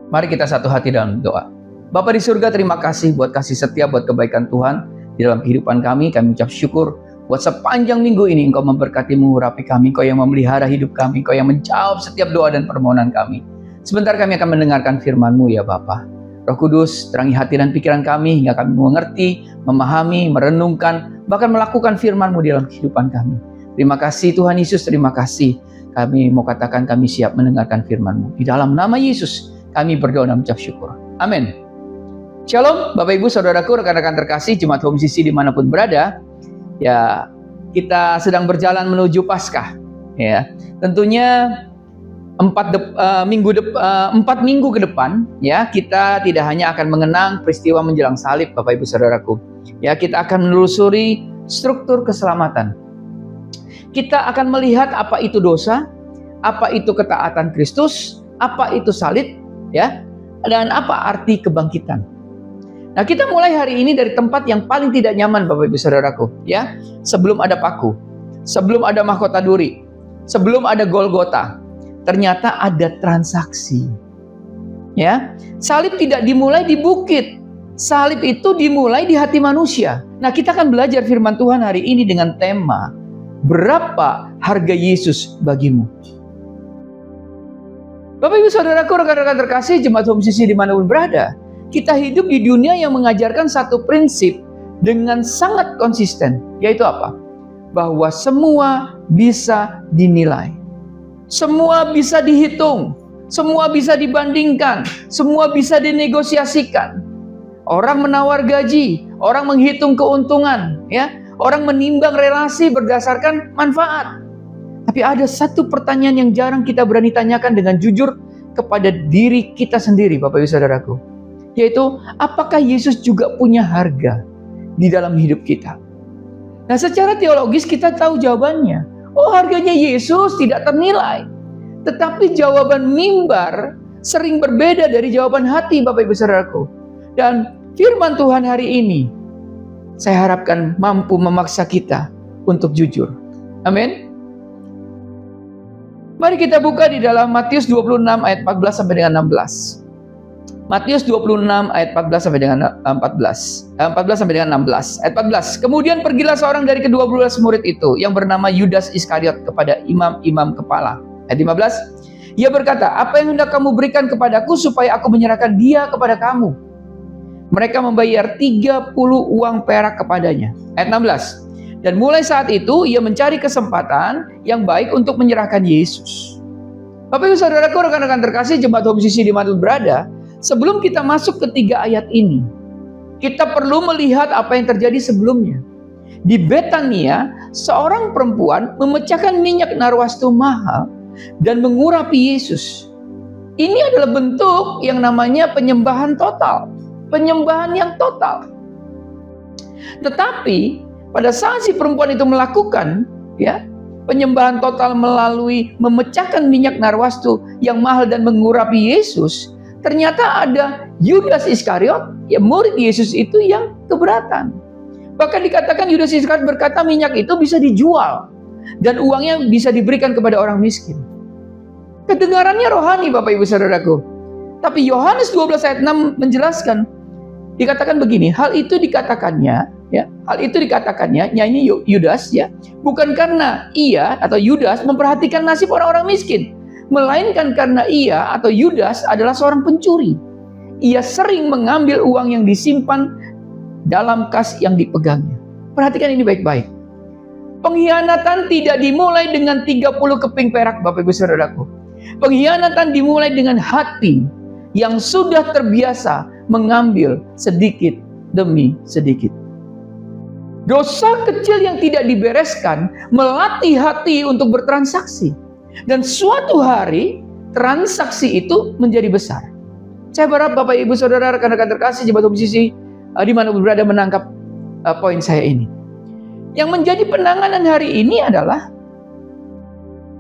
Mari kita satu hati dalam doa. Bapa di surga, terima kasih buat kasih setia, buat kebaikan Tuhan di dalam kehidupan kami. Kami ucap syukur buat sepanjang minggu ini Engkau memberkati, mengurapi kami, Engkau yang memelihara hidup kami, Engkau yang menjawab setiap doa dan permohonan kami. Sebentar kami akan mendengarkan firman-Mu ya Bapa. Roh Kudus, terangi hati dan pikiran kami hingga kami mengerti, memahami, merenungkan, bahkan melakukan firman-Mu di dalam kehidupan kami. Terima kasih Tuhan Yesus, terima kasih. Kami mau katakan kami siap mendengarkan firman-Mu. Di dalam nama Yesus kami berdoa dan mengucap syukur. Amin. Shalom Bapak Ibu Saudaraku, rekan-rekan terkasih Jemaat Home CC dimanapun berada. Ya, kita sedang berjalan menuju Paskah. Ya, tentunya 4 minggu ke depan, ya, kita tidak hanya akan mengenang peristiwa menjelang salib, Bapak Ibu Saudaraku. Ya, kita akan menelusuri struktur keselamatan. Kita akan melihat apa itu dosa, apa itu ketaatan Kristus, apa itu salib, ya, dan apa arti kebangkitan. Nah, kita mulai hari ini dari tempat yang paling tidak nyaman, Bapak Ibu Saudaraku, ya. Sebelum ada paku, sebelum ada mahkota duri, sebelum ada Golgota, ternyata ada transaksi. Ya, salib tidak dimulai di bukit. Salib itu dimulai di hati manusia. Nah, kita akan belajar firman Tuhan hari ini dengan tema berapa harga Yesus bagimu. Bapak Ibu Saudaraku, rekan-rekan terkasih Jemaat Home CC dimanapun berada, kita hidup di dunia yang mengajarkan satu prinsip dengan sangat konsisten, yaitu apa? Bahwa semua bisa dinilai, semua bisa dihitung, semua bisa dibandingkan, semua bisa dinegosiasikan. Orang menawar gaji, orang menghitung keuntungan, ya, orang menimbang relasi berdasarkan manfaat. Tapi ada satu pertanyaan yang jarang kita berani tanyakan dengan jujur kepada diri kita sendiri, Bapak Ibu Saudaraku. Yaitu, apakah Yesus juga punya harga di dalam hidup kita? Nah, secara teologis kita tahu jawabannya. Oh, harganya Yesus tidak ternilai. Tetapi jawaban mimbar sering berbeda dari jawaban hati, Bapak Ibu Saudaraku. Dan firman Tuhan hari ini, saya harapkan mampu memaksa kita untuk jujur. Amin. Mari kita buka di dalam Matius 26 ayat 14 sampai dengan 16. Matius 26 ayat 14 sampai dengan 14 sampai dengan 16. Ayat 14. Kemudian pergilah seorang dari ke-12 murid itu yang bernama Yudas Iskariot kepada imam-imam kepala. Ayat 15. Ia berkata, "Apa yang hendak kamu berikan kepadaku supaya aku menyerahkan dia kepada kamu?" Mereka membayar 30 uang perak kepadanya. Ayat 16. Dan mulai saat itu ia mencari kesempatan yang baik untuk menyerahkan Yesus. Bapak Ibu Saudaraku, rekan-rekan terkasih Jemaat Home CC dimanapun berada, sebelum kita masuk ke 3 ayat ini, kita perlu melihat apa yang terjadi sebelumnya. Di Betania, seorang perempuan memecahkan minyak narwastu mahal dan mengurapi Yesus. Ini adalah bentuk yang namanya penyembahan total. Penyembahan yang total. Tetapi pada saat si perempuan itu melakukan, ya, penyembahan total melalui memecahkan minyak narwastu yang mahal dan mengurapi Yesus, ternyata ada Yudas Iskariot, ya, murid Yesus itu yang keberatan. Bahkan dikatakan Yudas Iskariot berkata minyak itu bisa dijual dan uangnya bisa diberikan kepada orang miskin. Kedengarannya rohani, Bapak Ibu Saudaraku. Tapi Yohanes 12 ayat 6 menjelaskan, dikatakan begini, hal itu dikatakannya nyanyi Yudas, ya, bukan karena ia atau Yudas memperhatikan nasib orang-orang miskin, melainkan karena ia atau Yudas adalah seorang pencuri. Ia sering mengambil uang yang disimpan dalam kas yang dipegangnya. Perhatikan ini baik-baik. Pengkhianatan tidak dimulai dengan 30 keping perak, Bapak Ibu Saudaraku. Pengkhianatan dimulai dengan hati yang sudah terbiasa mengambil sedikit demi sedikit. Dosa kecil yang tidak dibereskan melatih hati untuk bertransaksi. Dan suatu hari transaksi itu menjadi besar. Saya berharap Bapak Ibu Saudara, rekan-rekan terkasih Jemaat Home CC dimanapun berada menangkap poin saya ini. Yang menjadi penanganan hari ini adalah,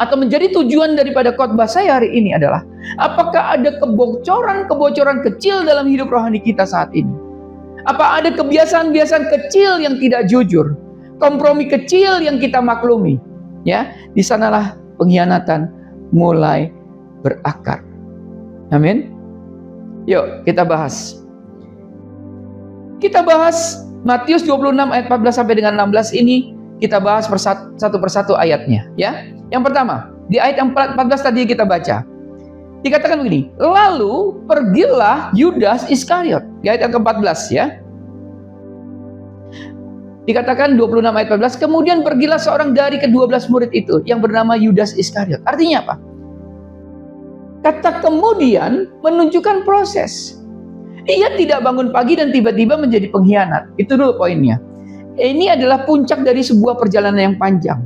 atau menjadi tujuan daripada khotbah saya hari ini adalah, apakah ada kebocoran-kebocoran kecil dalam hidup rohani kita saat ini? Apa ada kebiasaan-kebiasaan kecil yang tidak jujur? Kompromi kecil yang kita maklumi? Ya, di sanalah pengkhianatan mulai berakar. Amin. Yuk kita bahas. Kita bahas Matius 26 ayat 14 sampai dengan 16 ini, kita bahas satu persatu ayatnya, ya. Yang pertama, di ayat yang 14 tadi kita baca. Dikatakan begini, lalu pergilah Yudas Iskariot. Di ayat yang ke-14 ya. Dikatakan 26 ayat 14, kemudian pergilah seorang dari ke-12 murid itu yang bernama Yudas Iskariot. Artinya apa? Kata kemudian menunjukkan proses. Ia tidak bangun pagi dan tiba-tiba menjadi pengkhianat. Itu dulu poinnya. Ini adalah puncak dari sebuah perjalanan yang panjang.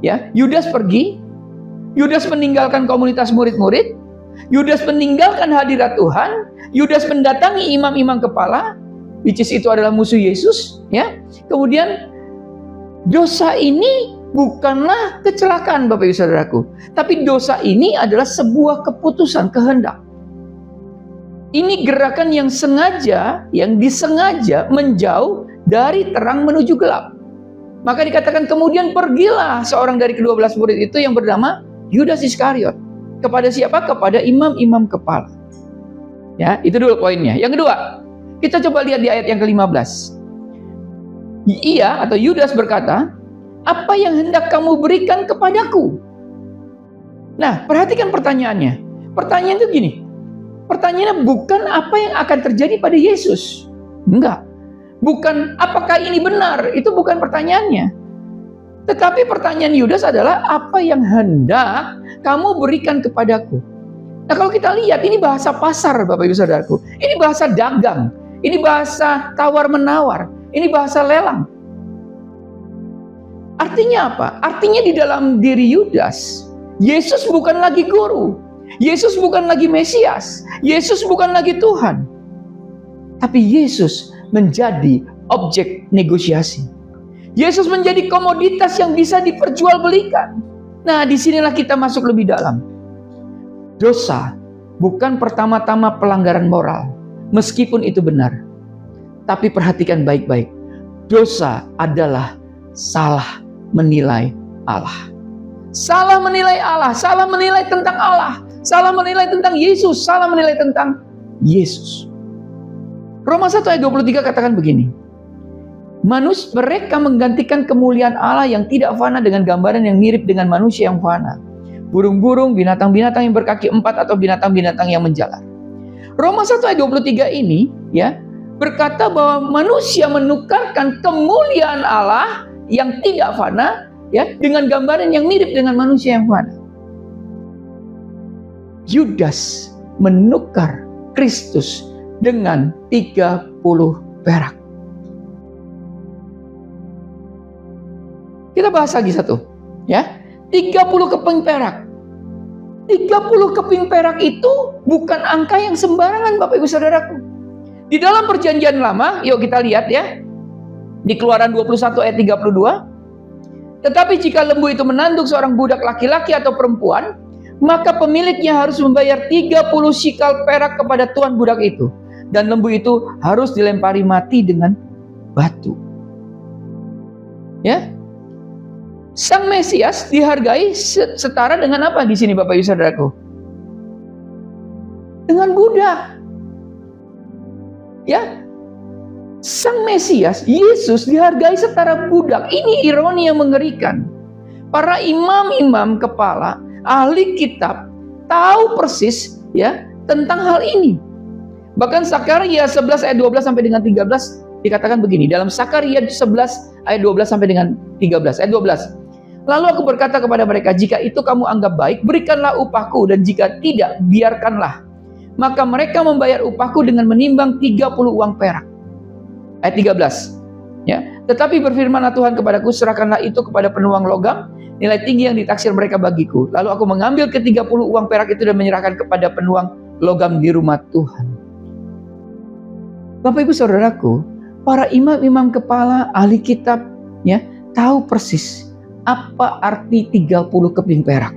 Ya, Yudas pergi, Yudas meninggalkan komunitas murid-murid, Yudas meninggalkan hadirat Tuhan, Yudas mendatangi imam-imam kepala, which is itu adalah musuh Yesus, ya. Kemudian dosa ini bukanlah kecelakaan Bapak Ibu Saudaraku, tapi dosa ini adalah sebuah keputusan, kehendak. Ini gerakan yang sengaja, yang disengaja menjauh dari terang menuju gelap. Maka dikatakan kemudian pergilah seorang dari ke-12 murid itu yang bernama Yudas Iskariot. Kepada siapa? Kepada imam-imam kepala. Ya, itu dulu poinnya. Yang kedua, kita coba lihat di ayat yang ke-15. Ia atau Yudas berkata, apa yang hendak kamu berikan kepadaku? Nah, perhatikan pertanyaannya. Pertanyaan itu gini. Pertanyaannya bukan apa yang akan terjadi pada Yesus. Enggak. Bukan apakah ini benar. Itu bukan pertanyaannya. Tetapi pertanyaan Yudas adalah apa yang hendak kamu berikan kepadaku. Nah, kalau kita lihat ini bahasa pasar Bapak Ibu Saudaraku. Ini bahasa dagang. Ini bahasa tawar-menawar. Ini bahasa lelang. Artinya apa? Artinya di dalam diri Yudas, Yesus bukan lagi guru. Yesus bukan lagi Mesias. Yesus bukan lagi Tuhan. Tapi Yesus menjadi objek negosiasi. Yesus menjadi komoditas yang bisa diperjualbelikan. Nah, disinilah kita masuk lebih dalam. Dosa bukan pertama-tama pelanggaran moral, meskipun itu benar. Tapi perhatikan baik-baik. Dosa adalah salah menilai Allah. Salah menilai Allah, salah menilai tentang Allah, salah menilai tentang Yesus, salah menilai tentang Yesus. Roma 1 ayat 23 katakan begini. Mereka menggantikan kemuliaan Allah yang tidak fana dengan gambaran yang mirip dengan manusia yang fana. Burung-burung, binatang-binatang yang berkaki 4 atau binatang-binatang yang menjalar. Roma 1 ayat 23 ini ya berkata bahwa manusia menukarkan kemuliaan Allah yang tidak fana ya dengan gambaran yang mirip dengan manusia yang fana. Yudas menukar Kristus dengan 30 perak. Kita bahas lagi satu, ya. 30 keping perak. 30 keping perak itu bukan angka yang sembarangan Bapak Ibu Saudaraku. Di dalam perjanjian lama, yuk kita lihat ya. Di Keluaran 21 ayat 32. Tetapi jika lembu itu menanduk seorang budak laki-laki atau perempuan, maka pemiliknya harus membayar 30 sikal perak kepada tuan budak itu. Dan lembu itu harus dilempari mati dengan batu. Ya. Sang Mesias dihargai setara dengan apa di sini Bapak Ibu Saudaraku? Dengan budak. Ya. Sang Mesias, Yesus dihargai setara budak. Ini ironi yang mengerikan. Para imam-imam kepala, ahli kitab tahu persis ya tentang hal ini. Bahkan Sakaria 11 ayat 12 sampai dengan 13 dikatakan begini. Dalam Sakaria 11 ayat 12 sampai dengan 13 ayat 12. Lalu aku berkata kepada mereka, jika itu kamu anggap baik, berikanlah upahku, dan jika tidak, biarkanlah. Maka mereka membayar upahku dengan menimbang 30 uang perak. Ayat 13. Ya. Tetapi berfirmanlah Tuhan kepadaku, serahkanlah itu kepada penuang logam, nilai tinggi yang ditaksir mereka bagiku. Lalu aku mengambil ke 30 uang perak itu dan menyerahkan kepada penuang logam di rumah Tuhan. Bapak Ibu Saudaraku, para imam-imam kepala, ahli kitab, ya, tahu persis apa arti 30 keping perak.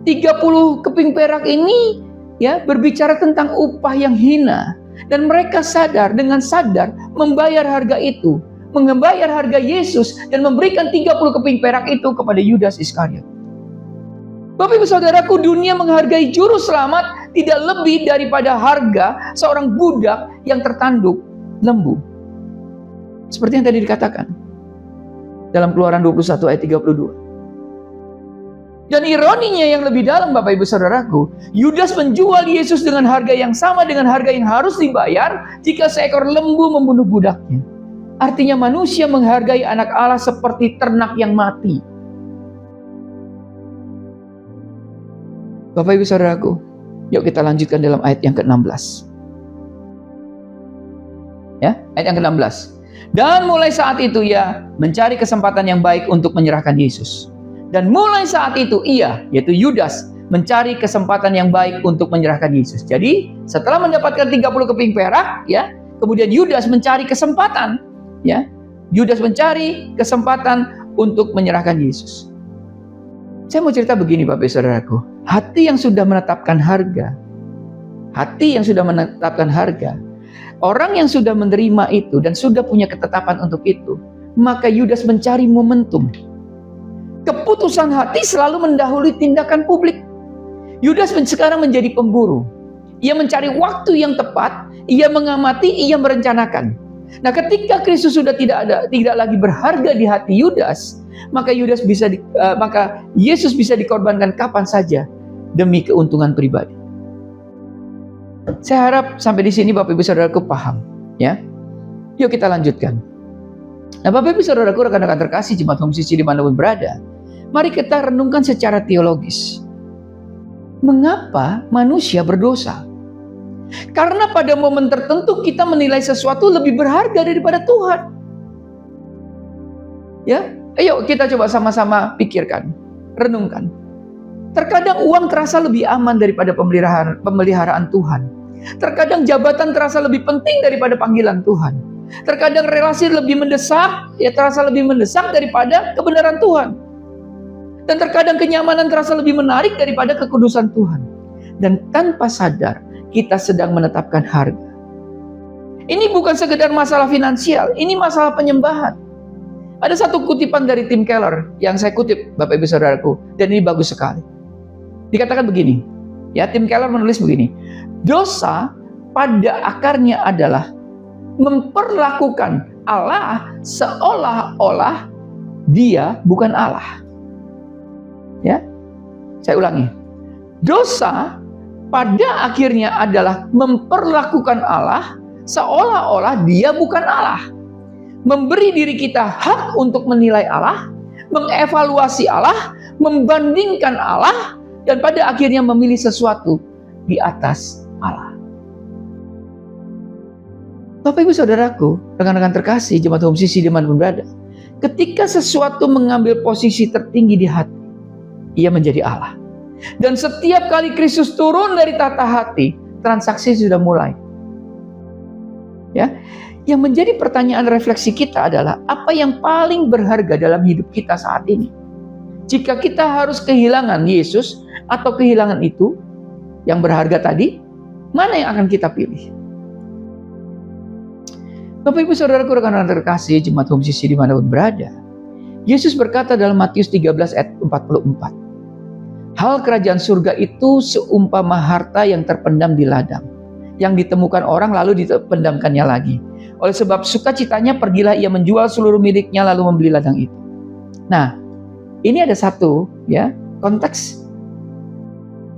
30 keping perak ini ya berbicara tentang upah yang hina, dan mereka dengan sadar membayar harga itu, membayar harga Yesus dan memberikan 30 keping perak itu kepada Yudas Iskariot. Bapak Ibu Saudaraku, dunia menghargai juru selamat tidak lebih daripada harga seorang budak yang tertanduk lembu. Seperti yang tadi dikatakan dalam Keluaran 21 ayat 32. Dan ironinya yang lebih dalam, Bapak Ibu Saudaraku, Yudas menjual Yesus dengan harga yang sama dengan harga yang harus dibayar jika seekor lembu membunuh budaknya. Artinya manusia menghargai anak Allah seperti ternak yang mati. Bapak Ibu Saudaraku, yuk kita lanjutkan dalam ayat yang ke-16. Ya, ayat yang ke-16. Dan mulai saat itu ia mencari kesempatan yang baik untuk menyerahkan Yesus. Dan mulai saat itu ia, yaitu Yudas, mencari kesempatan yang baik untuk menyerahkan Yesus. Jadi setelah mendapatkan 30 keping perak, ya, kemudian Yudas mencari kesempatan, ya, Yudas mencari kesempatan untuk menyerahkan Yesus. Saya mau cerita begini, Bapak Saudaraku, hati yang sudah menetapkan harga, orang yang sudah menerima itu dan sudah punya ketetapan untuk itu, maka Yudas mencari momentum. Keputusan hati selalu mendahului tindakan publik. Yudas sekarang menjadi pemburu. Ia mencari waktu yang tepat, ia mengamati, ia merencanakan. Nah, ketika Kristus sudah tidak lagi berharga di hati Yudas, maka Yesus bisa dikorbankan kapan saja demi keuntungan pribadi. Saya harap sampai di sini Bapak Ibu Saudaraku paham, ya. Yuk kita lanjutkan. Nah, Bapak Ibu Saudaraku, rekan-rekan terkasih jemaat Home CC dimanapun berada, mari kita renungkan secara teologis. Mengapa manusia berdosa? Karena pada momen tertentu kita menilai sesuatu lebih berharga daripada Tuhan. Ya, ayo kita coba sama-sama pikirkan, renungkan. Terkadang uang terasa lebih aman daripada pemeliharaan Tuhan. Terkadang jabatan terasa lebih penting daripada panggilan Tuhan. Terkadang relasi lebih mendesak, terasa lebih mendesak daripada kebenaran Tuhan. Dan terkadang kenyamanan terasa lebih menarik daripada kekudusan Tuhan. Dan tanpa sadar, kita sedang menetapkan harga. Ini bukan sekedar masalah finansial, ini masalah penyembahan. Ada satu kutipan dari Tim Keller yang saya kutip, Bapak Ibu Saudaraku, dan ini bagus sekali. Dikatakan begini, ya, Tim Keller menulis begini, dosa pada akarnya adalah memperlakukan Allah seolah-olah Dia bukan Allah. Ya, saya ulangi. Dosa pada akhirnya adalah memperlakukan Allah seolah-olah Dia bukan Allah. Memberi diri kita hak untuk menilai Allah, mengevaluasi Allah, membandingkan Allah, dan pada akhirnya memilih sesuatu di atas Allah. Bapak Ibu Saudaraku, rekan-rekan terkasih, jemaat Home CC dimanapun berada, ketika sesuatu mengambil posisi tertinggi di hati, ia menjadi Allah. Dan setiap kali Kristus turun dari tahta hati, transaksi sudah mulai. Ya, yang menjadi pertanyaan refleksi kita adalah apa yang paling berharga dalam hidup kita saat ini? Jika kita harus kehilangan Yesus atau kehilangan itu yang berharga tadi, mana yang akan kita pilih? Bapak Ibu Saudaraku, rekan-rekan terkasih, jemaat Home CC dimanapun berada, Yesus berkata dalam Matius 13 ayat 44, hal kerajaan surga itu seumpama harta yang terpendam di ladang, yang ditemukan orang lalu dipendamkannya lagi. Oleh sebab sukacitanya pergilah ia menjual seluruh miliknya lalu membeli ladang itu. Nah, ini ada satu, ya, konteks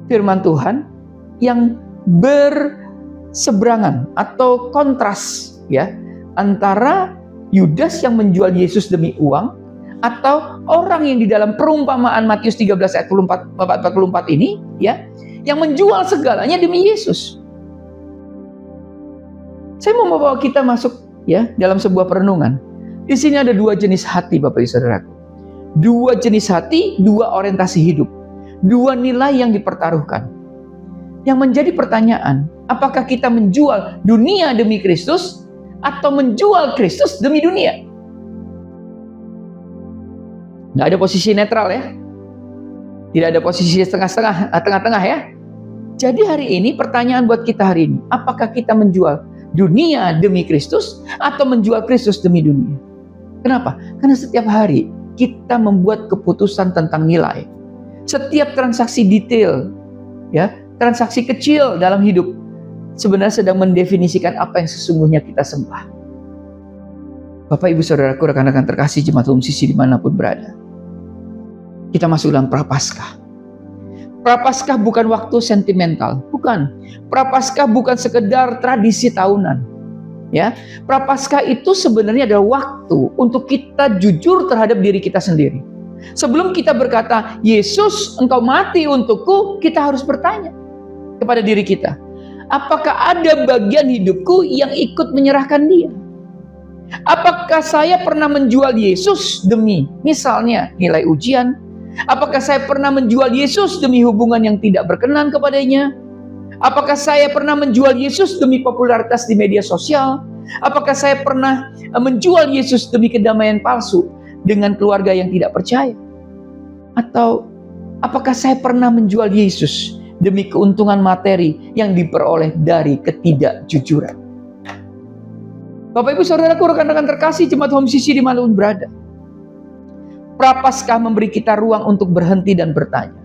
firman Tuhan yang berseberangan atau kontras, ya, antara Yudas yang menjual Yesus demi uang atau orang yang di dalam perumpamaan Matius 13 ayat 44 ini, ya, yang menjual segalanya demi Yesus. Saya mau membawa kita masuk, ya, dalam sebuah perenungan. Di sini ada dua jenis hati, Bapak Ibu Saudaraku. Dua jenis hati, dua orientasi hidup, dua nilai yang dipertaruhkan. Yang menjadi pertanyaan, apakah kita menjual dunia demi Kristus atau menjual Kristus demi dunia? Nggak ada posisi netral, ya. Tidak ada posisi tengah-tengah, ya. Jadi hari ini pertanyaan buat kita hari ini, apakah kita menjual dunia demi Kristus atau menjual Kristus demi dunia? Kenapa? Karena setiap hari kita membuat keputusan tentang nilai. Setiap transaksi detail, ya, transaksi kecil dalam hidup sebenarnya sedang mendefinisikan apa yang sesungguhnya kita sembah. Bapak, Ibu, Saudaraku, rekan-rekan terkasih jemaat umum sisi dimanapun berada. Kita masuk dalam Prapaskah. Prapaskah bukan waktu sentimental, bukan. Prapaskah bukan sekedar tradisi tahunan. Ya, Prapaskah itu sebenarnya adalah waktu untuk kita jujur terhadap diri kita sendiri. Sebelum kita berkata, Yesus, Engkau mati untukku, kita harus bertanya kepada diri kita, apakah ada bagian hidupku yang ikut menyerahkan Dia? Apakah saya pernah menjual Yesus demi misalnya nilai ujian? Apakah saya pernah menjual Yesus demi hubungan yang tidak berkenan kepadanya? Apakah saya pernah menjual Yesus demi popularitas di media sosial? Apakah saya pernah menjual Yesus demi kedamaian palsu dengan keluarga yang tidak percaya? Atau apakah saya pernah menjual Yesus demi keuntungan materi yang diperoleh dari ketidakjujuran? Bapak, Ibu, Saudaraku, rekan-rekan terkasih jemaat Home Sisi dimanapun berada, Prapaskah memberi kita ruang untuk berhenti dan bertanya,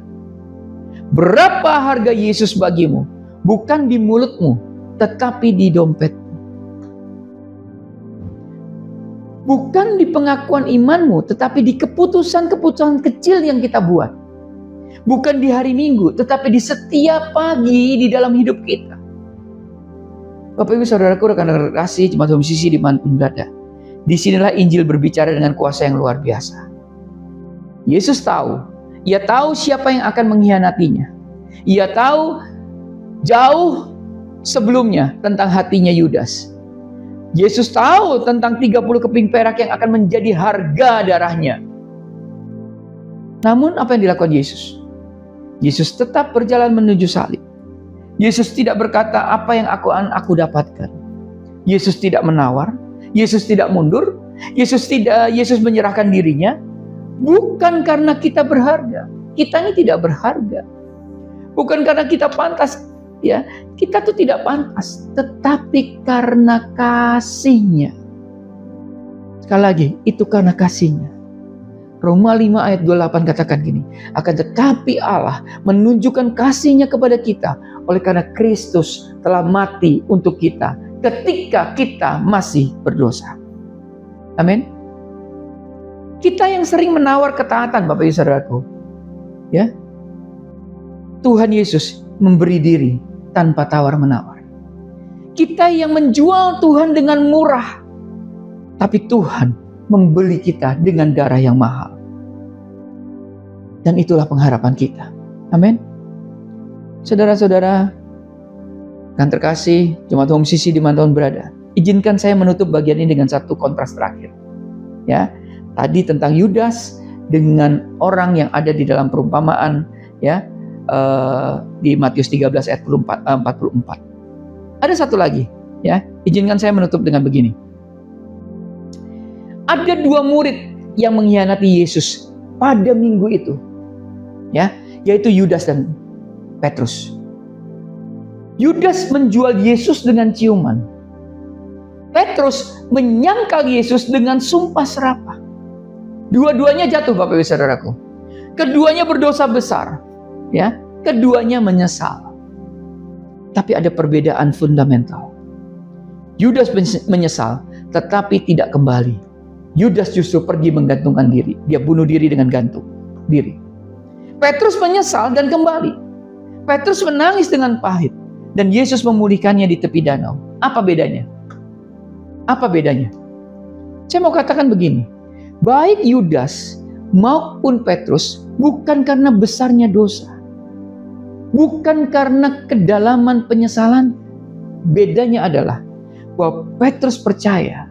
berapa harga Yesus bagimu? Bukan di mulutmu, tetapi di dompetmu. Bukan di pengakuan imanmu, tetapi di keputusan-keputusan kecil yang kita buat. Bukan di hari Minggu, tetapi di setiap pagi di dalam hidup kita. Bapak, Ibu, Saudaraku, rekan-rekan terkasih jemaat Home Sisi dimanapun berada, disinilah Injil berbicara dengan kuasa yang luar biasa. Yesus tahu, Ia tahu siapa yang akan mengkhianatinya. Ia tahu jauh sebelumnya tentang hatinya Yudas. Yesus tahu tentang 30 keping perak yang akan menjadi harga darahnya. Namun apa yang dilakukan Yesus? Yesus tetap berjalan menuju salib. Yesus tidak berkata apa yang aku dapatkan. Yesus tidak menawar. Yesus tidak mundur. Yesus menyerahkan dirinya. Bukan karena kita berharga. Kita ini tidak berharga. Bukan karena kita pantas. Ya, kita tuh tidak pantas, tetapi karena kasih-Nya. Sekali lagi, itu karena kasih-Nya. Roma 5 ayat 28 katakan gini, akan tetapi Allah menunjukkan kasih-Nya kepada kita oleh karena Kristus telah mati untuk kita ketika kita masih berdosa. Amin. Kita yang sering menawar ketaatan, Bapak Ibu Saudaraku, ya, Tuhan Yesus memberi diri tanpa tawar-menawar. Kita yang menjual Tuhan dengan murah, tapi Tuhan membeli kita dengan darah yang mahal. Dan itulah pengharapan kita. Amin. Saudara-saudara yang terkasih, jemaat Home Sisi dimanapun berada, izinkan saya menutup bagian ini dengan satu kontras terakhir. Ya, tadi tentang Yudas dengan orang yang ada di dalam perumpamaan, ya, di Matius 13 ayat 44. Ada satu lagi, ya. Izinkan saya menutup dengan begini. Ada dua murid yang mengkhianati Yesus pada minggu itu, ya, yaitu Yudas dan Petrus. Yudas menjual Yesus dengan ciuman. Petrus menyangkal Yesus dengan sumpah serapah. Dua-duanya jatuh, Bapak Ibu Saudaraku. Keduanya berdosa besar. Ya, keduanya menyesal. Tapi ada perbedaan fundamental. Yudas menyesal, tetapi tidak kembali. Yudas justru pergi menggantungkan diri. Dia bunuh diri dengan gantung diri. Petrus menyesal dan kembali. Petrus menangis dengan pahit. Dan Yesus memulihkannya di tepi danau. Apa bedanya? Apa bedanya? Saya mau katakan begini. Baik Yudas maupun Petrus bukan karena besarnya dosa. Bukan karena kedalaman penyesalan. Bedanya adalah bahwa Petrus percaya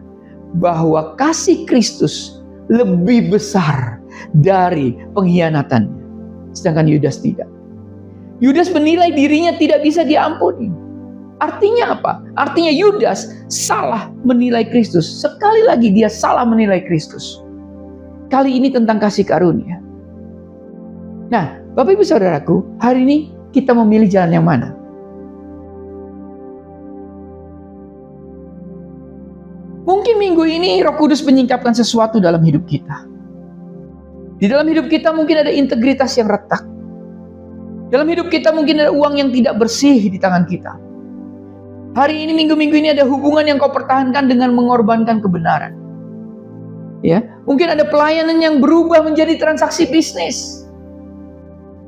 bahwa kasih Kristus lebih besar dari pengkhianatannya. Sedangkan Yudas tidak. Yudas menilai dirinya tidak bisa diampuni. Artinya apa? Artinya Yudas salah menilai Kristus. Sekali lagi dia salah menilai Kristus. Kali ini tentang kasih karunia. Nah, Bapak Ibu Saudaraku, hari ini kita memilih jalan yang mana? Mungkin minggu ini Roh Kudus menyingkapkan sesuatu dalam hidup kita. Di dalam hidup kita mungkin ada integritas yang retak. Dalam hidup kita mungkin ada uang yang tidak bersih di tangan kita. Hari ini, minggu-minggu ini ada hubungan yang kau pertahankan dengan mengorbankan kebenaran. Ya, mungkin ada pelayanan yang berubah menjadi transaksi bisnis.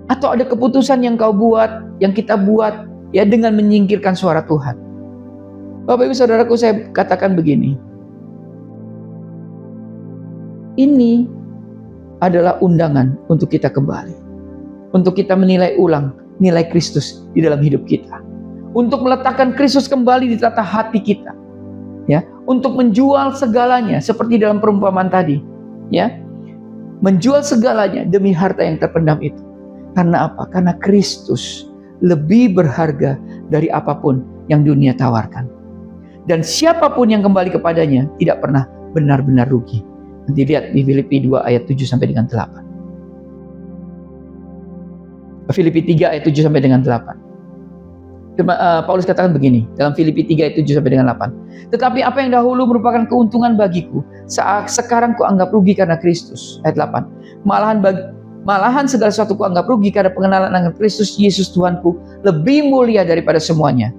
Atau ada keputusan yang kau buat, yang kita buat, ya, dengan menyingkirkan suara Tuhan. Bapak Ibu Saudaraku, saya katakan begini. Ini adalah undangan untuk kita kembali. Untuk kita menilai ulang nilai Kristus di dalam hidup kita. Untuk meletakkan Kristus kembali di tata hati kita. Ya, untuk menjual segalanya seperti dalam perumpamaan tadi, ya. Menjual segalanya demi harta yang terpendam itu. Karena apa? Karena Kristus lebih berharga dari apapun yang dunia tawarkan. Dan siapapun yang kembali kepadanya tidak pernah benar-benar rugi. Nanti lihat di Filipi 2 ayat 7 sampai dengan 8. Filipi 3 ayat 7 sampai dengan 8. Paulus katakan begini dalam Filipi 3 ayat 7 sampai dengan 8. Tetapi apa yang dahulu merupakan keuntungan bagiku, sekarang kuanggap rugi karena Kristus. Ayat 8. Malahan segala sesuatu kuanggap rugi karena pengenalan akan Kristus Yesus Tuhanku lebih mulia daripada semuanya.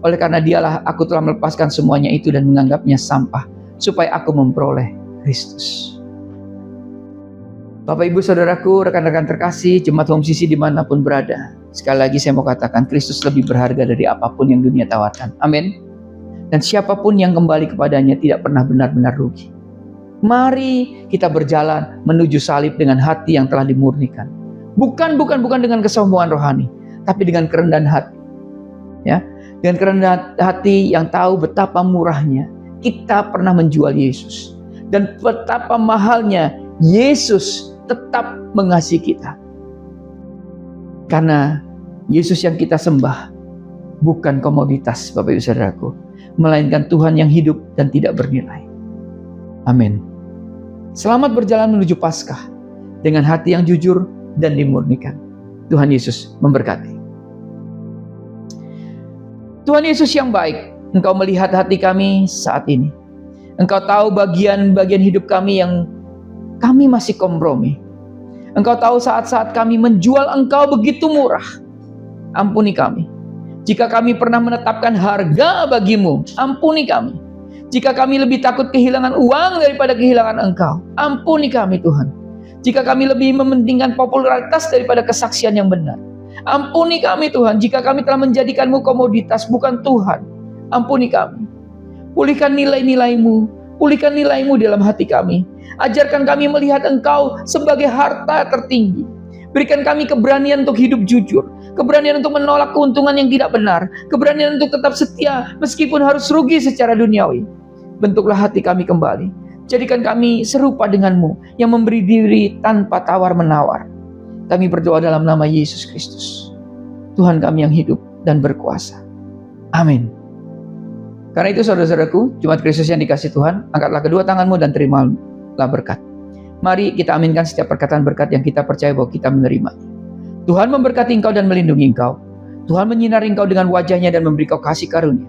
Oleh karena dialah aku telah melepaskan semuanya itu dan menganggapnya sampah, supaya aku memperoleh Kristus. Bapak Ibu Saudaraku, rekan-rekan terkasih, jemaat Home CC dimanapun berada, sekali lagi saya mau katakan, Kristus lebih berharga dari apapun yang dunia tawarkan. Amin. Dan siapapun yang kembali kepadanya tidak pernah benar-benar rugi. Mari kita berjalan menuju salib dengan hati yang telah dimurnikan. Bukan dengan kesombongan rohani, tapi dengan kerendahan hati. Ya, dengan kerendahan hati yang tahu betapa murahnya kita pernah menjual Yesus. Dan betapa mahalnya Yesus tetap mengasihi kita. Karena Yesus yang kita sembah bukan komoditas, Bapak Ibu Saudaraku, melainkan Tuhan yang hidup dan tidak bernilai. Amin. Selamat berjalan menuju Paskah dengan hati yang jujur dan dimurnikan. Tuhan Yesus memberkati. Tuhan Yesus yang baik, Engkau melihat hati kami saat ini. Engkau tahu bagian-bagian hidup kami yang kami masih kompromi. Engkau tahu saat-saat kami menjual Engkau begitu murah. Ampuni kami. Jika kami pernah menetapkan harga bagimu, ampuni kami. Jika kami lebih takut kehilangan uang daripada kehilangan Engkau, ampuni kami Tuhan. Jika kami lebih mementingkan popularitas daripada kesaksian yang benar, ampuni kami Tuhan. Jika kami telah menjadikan-Mu komoditas bukan Tuhan, ampuni kami. Pulihkan nilai-nilai-Mu, pulihkan nilai-Mu dalam hati kami. Ajarkan kami melihat Engkau sebagai harta tertinggi. Berikan kami keberanian untuk hidup jujur, keberanian untuk menolak keuntungan yang tidak benar, keberanian untuk tetap setia meskipun harus rugi secara duniawi. Bentuklah hati kami kembali. Jadikan kami serupa dengan-Mu yang memberi diri tanpa tawar-menawar. Kami berdoa dalam nama Yesus Kristus, Tuhan kami yang hidup dan berkuasa. Amin. Karena itu saudara-saudaraku, jemaat Kristus yang dikasihi Tuhan, angkatlah kedua tanganmu dan terimalah berkat. Mari kita aminkan setiap perkataan berkat yang kita percaya bahwa kita menerima. Tuhan memberkati engkau dan melindungi engkau. Tuhan menyinari engkau dengan wajahnya dan memberi kau kasih karunia.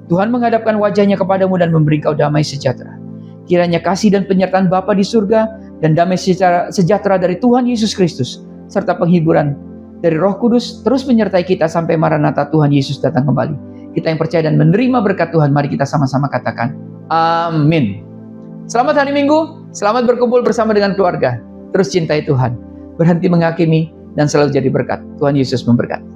Tuhan menghadapkan wajahnya kepadamu dan memberi kau damai sejahtera. Kiranya kasih dan penyertaan Bapa di surga dan damai sejahtera dari Tuhan Yesus Kristus serta penghiburan dari Roh Kudus terus menyertai kita sampai Maranatha Tuhan Yesus datang kembali. Kita yang percaya dan menerima berkat Tuhan, mari kita sama-sama katakan amin. Selamat hari Minggu, selamat berkumpul bersama dengan keluarga. Terus cintai Tuhan, berhenti menghakimi dan selalu jadi berkat. Tuhan Yesus memberkati.